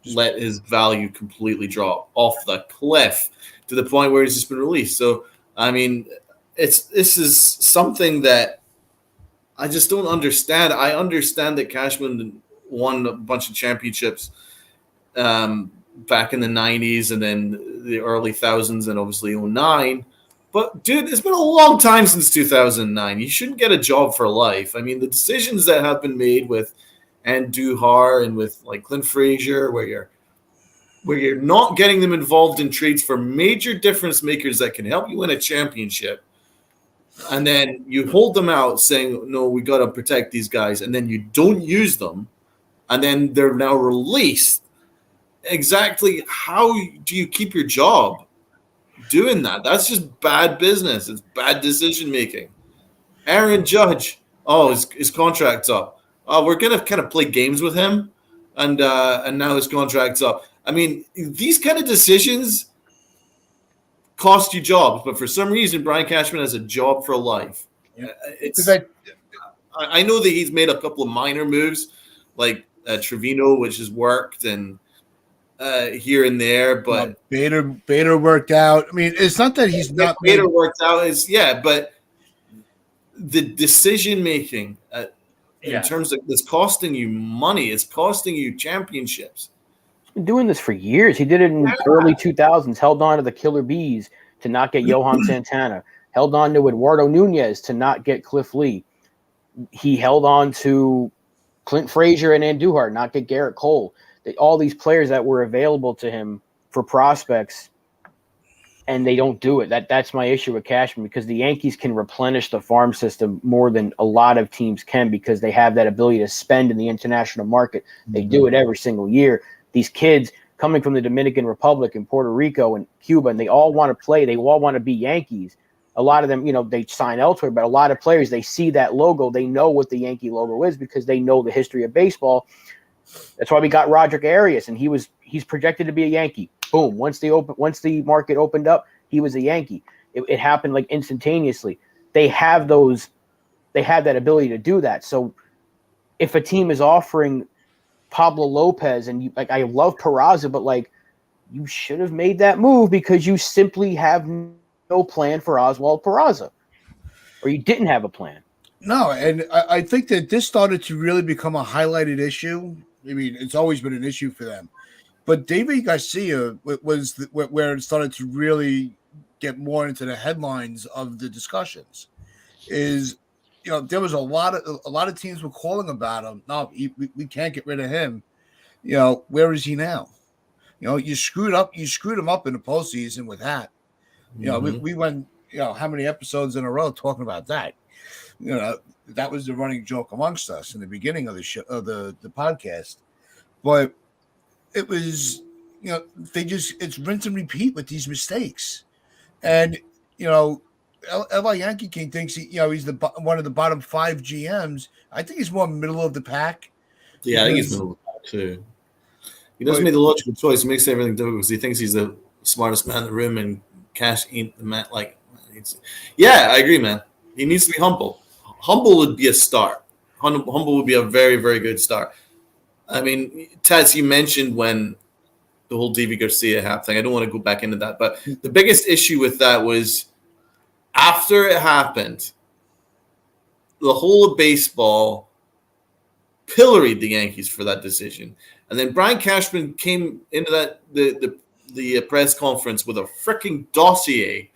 let his value completely drop off the cliff to the point where he's just been released. So, I mean, this is something that I just don't understand. I understand that Cashman won a bunch of championships back in the 90s and then the early thousands and obviously '09. But dude, it's been a long time since 2009. You shouldn't get a job for life. I mean, the decisions that have been made with Andujar and with like Clint Frazier, where you're not getting them involved in trades for major difference makers that can help you win a championship, and then you hold them out saying, "No, we got to protect these guys," and then you don't use them, and then they're now released. Exactly how do you keep your job doing that? That's just bad business. It's bad decision making. Aaron Judge, oh, his contract's up. Oh, we're gonna kind of play games with him, and now his contract's up. I mean, these kind of decisions cost you jobs, but for some reason, Brian Cashman has a job for life. It's I know that he's made a couple of minor moves, like Trevino, which has worked, and here and there, but Bader worked out. I mean, it's not that he's not Bader worked out. But the decision making in terms of it's costing you money. It's costing you championships. He's been doing this for years. He did it in early 2000s. Held on to the Killer Bees to not get Johan Santana. Held on to Eduardo Nunez to not get Cliff Lee. He held on to Clint Frazier and Andujar, not get Garrett Cole. All these players that were available to him for prospects, and they don't do it. That's my issue with Cashman, because the Yankees can replenish the farm system more than a lot of teams can because they have that ability to spend in the international market. They do it every single year. These kids coming from the Dominican Republic and Puerto Rico and Cuba, and they all want to play. They all want to be Yankees. A lot of them, they sign elsewhere, but a lot of players, they see that logo. They know what the Yankee logo is because they know the history of baseball. That's why we got Roderick Arias, and he's projected to be a Yankee. Boom! Once the market opened up, he was a Yankee. It happened like instantaneously. They have that ability to do that. So if a team is offering Pablo Lopez, and I love Peraza, but you should have made that move because you simply have no plan for Oswald Peraza, or you didn't have a plan. No, and I think that this started to really become a highlighted issue. I mean, it's always been an issue for them. But David Garcia was where it started to really get more into the headlines of the discussions. There was a lot of teams were calling about him. No, we can't get rid of him. Where is he now? You screwed him up in the postseason with that. We went, how many episodes in a row talking about that? That was the running joke amongst us in the beginning of the show, of the podcast. But it was, it's rinse and repeat with these mistakes. And, LA Yankee King thinks he's one of the bottom 5 GMs. I think he's more middle of the pack. Yeah, I think he's middle of the pack too. He doesn't make the logical choice. He makes everything difficult because he thinks he's the smartest man in the room, and Cash ain't the man. I agree, man. He needs to be humble. Humble would be a start. Humble would be a very, very good start. I mean, Taz, you mentioned when the whole David Garcia thing. I don't want to go back into that, but the biggest issue with that was after it happened, the whole of baseball pilloried the Yankees for that decision. And then Brian Cashman came into the press conference with a freaking dossier,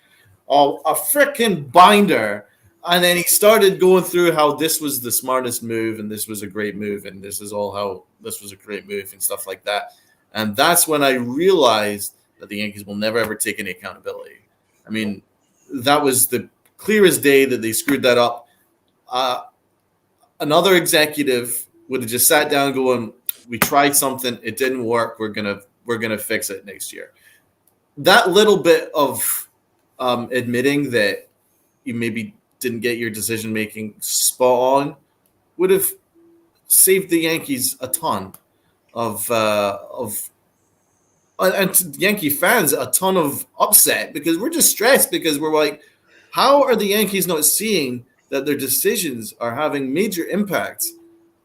a freaking binder. And then he started going through how this was the smartest move and this was a great move and this is all how this was a great move and stuff like that. And that's when I realized that the Yankees will never, ever take any accountability. I mean, that was the clearest day that they screwed that up. Another executive would have just sat down going, we tried something. It didn't work. We're gonna fix it next year. That little bit of admitting that you maybe didn't get your decision-making spot on would have saved the Yankees a ton of and to Yankee fans, a ton of upset because we're just stressed because we're like, how are the Yankees not seeing that their decisions are having major impacts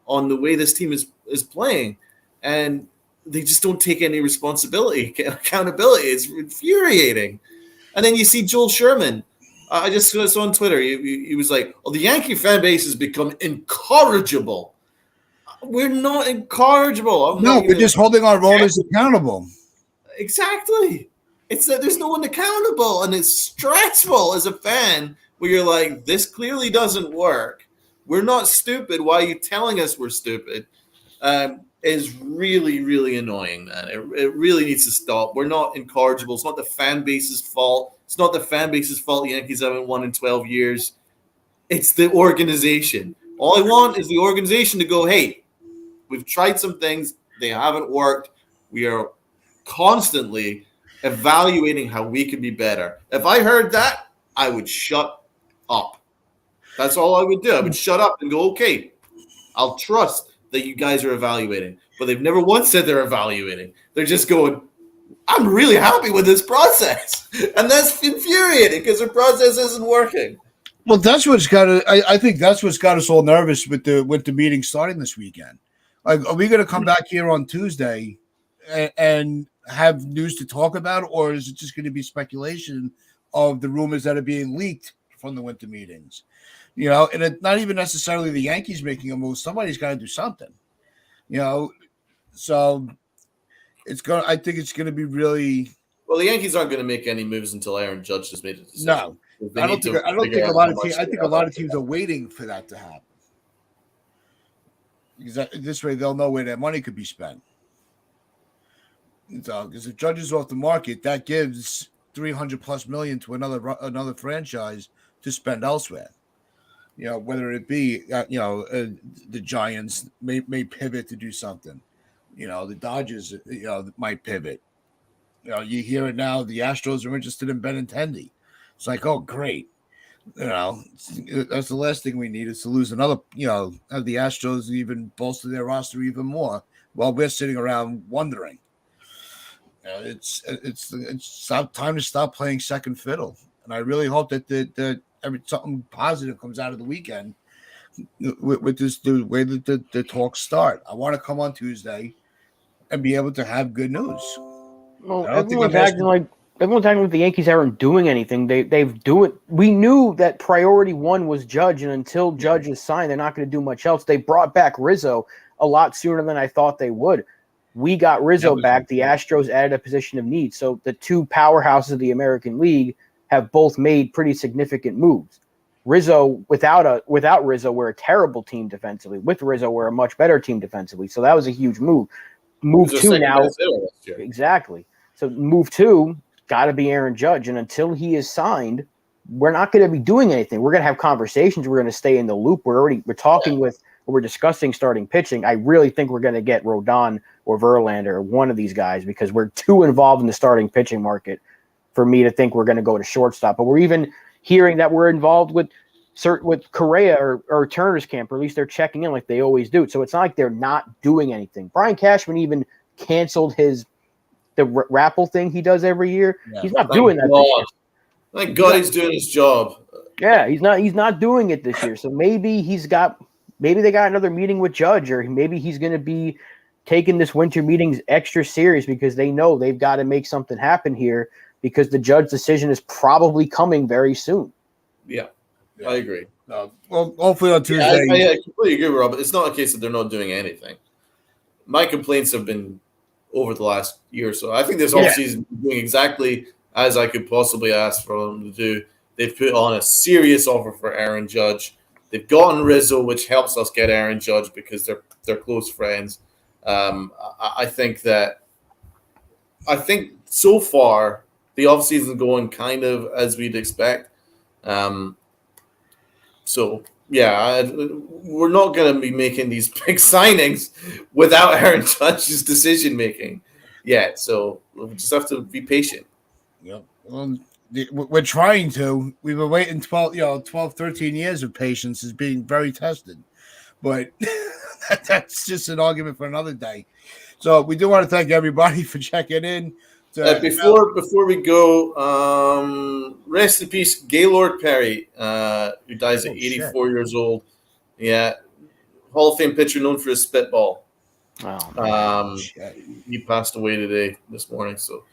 on the way this team is playing, and they just don't take any responsibility, accountability. It's infuriating. And then you see Joel Sherman. I just saw on Twitter. He was like, "Oh, the Yankee fan base has become incorrigible." We're not incorrigible. No, we're just holding our owners accountable. Exactly. It's that there's no one accountable, and it's stressful as a fan where you're like, this clearly doesn't work. We're not stupid. Why are you telling us we're stupid? Is really, really annoying, man. It really needs to stop. We're not incorrigible. It's not the fan base's fault. It's not the fan base's fault the Yankees haven't won in 12 years. It's the organization. All I want is the organization to go, hey, we've tried some things. They haven't worked. We are constantly evaluating how we could be better. If I heard that, I would shut up. That's all I would do. I would shut up and go, okay, I'll trust that you guys are evaluating. But they've never once said they're evaluating. They're just going, I'm really happy with this process. And that's infuriating because the process isn't working. Well, that's what's got I think that's what's got us all nervous with the meeting starting this weekend. Like, are we going to come back here on Tuesday and have news to talk about, or is it just going to be speculation of the rumors that are being leaked from the winter meetings? You know, and it's not even necessarily the Yankees making a move. Somebody's got to do something. You know, so I think it's going to be really. Well, the Yankees aren't going to make any moves until Aaron Judge has made a decision. No, I don't think a lot of teams. I think a lot of teams are waiting for that to happen. Because this way they'll know where their money could be spent. So, because if Judge is off the market, that gives $300+ million to another franchise to spend elsewhere. You know, whether it be the Giants may pivot to do something. You know, the Dodgers might pivot. You know, you hear it now. The Astros are interested in Benintendi. It's like, oh, great. You know, that's the last thing we need is to lose another. You know, have the Astros even bolster their roster even more while we're sitting around wondering. It's time to stop playing second fiddle, and I really hope that something positive comes out of the weekend with this the way that the talks start. I want to come on Tuesday and be able to have good news. Well, everyone's acting like the Yankees aren't doing anything. They've do it. We knew that priority one was Judge, and until Judge is signed, they're not going to do much else. They brought back Rizzo a lot sooner than I thought they would. We got Rizzo back. The Astros added a position of need. So the two powerhouses of the American League have both made pretty significant moves. Rizzo, without Rizzo, we're a terrible team defensively. With Rizzo, we're a much better team defensively. So that was a huge move. Move two now. Exactly. So move two got to be Aaron Judge. And until he is signed, we're not going to be doing anything. We're going to have conversations. We're going to stay in the loop. We're talking with, we're discussing starting pitching. I really think we're going to get Rodon or Verlander or one of these guys because we're too involved in the starting pitching market for me to think we're going to go to shortstop. But we're even hearing that we're involved with Correa or Turner's camp, or at least they're checking in like they always do. So it's not like they're not doing anything. Brian Cashman even canceled the raffle thing he does every year. Yeah. He's not doing that this year. Thank God he's doing his job. Yeah, he's not doing it this year. So maybe they got another meeting with Judge, or maybe he's going to be taking this winter meetings extra serious because they know they've got to make something happen here because the Judge decision is probably coming very soon. Yeah. I agree. Well, hopefully on Tuesday. I completely agree, Rob. It's not a case that they're not doing anything. My complaints have been over the last year or so. I think this offseason doing exactly as I could possibly ask for them to do. They've put on a serious offer for Aaron Judge. They've gotten Rizzo, which helps us get Aaron Judge because they're close friends. I think so far the offseason is going kind of as we'd expect. So, yeah, we're not going to be making these big signings without Aaron Judge's decision-making yet. So, we'll just have to be patient. Yep. Well, we're trying to. We've been waiting 12, 13 years of patience is being very tested. but that's just an argument for another day. So we do want to thank everybody for checking in. Before we go, rest in peace, Gaylord Perry, who dies at 84 years old. Yeah, Hall of Fame pitcher known for his spitball. He passed away this morning. So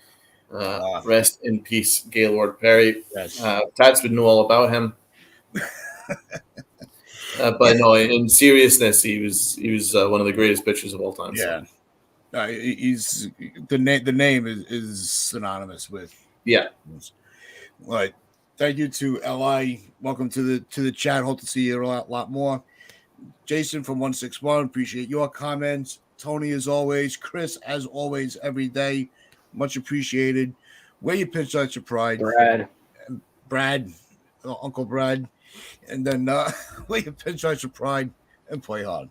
rest in peace, Gaylord Perry. Yes. Tats would know all about him. But no, in seriousness, he was one of the greatest pitchers of all time. Yeah. So. He's the name is synonymous with Right. Thank you to Li. Welcome to the chat. Hope to see you a lot more. Jason from 161. Appreciate your comments. Tony, as always. Chris, as always, every day. Much appreciated. Where you pitch out your pride, Brad, Uncle Brad, and then where you pitch out your pride and play hard.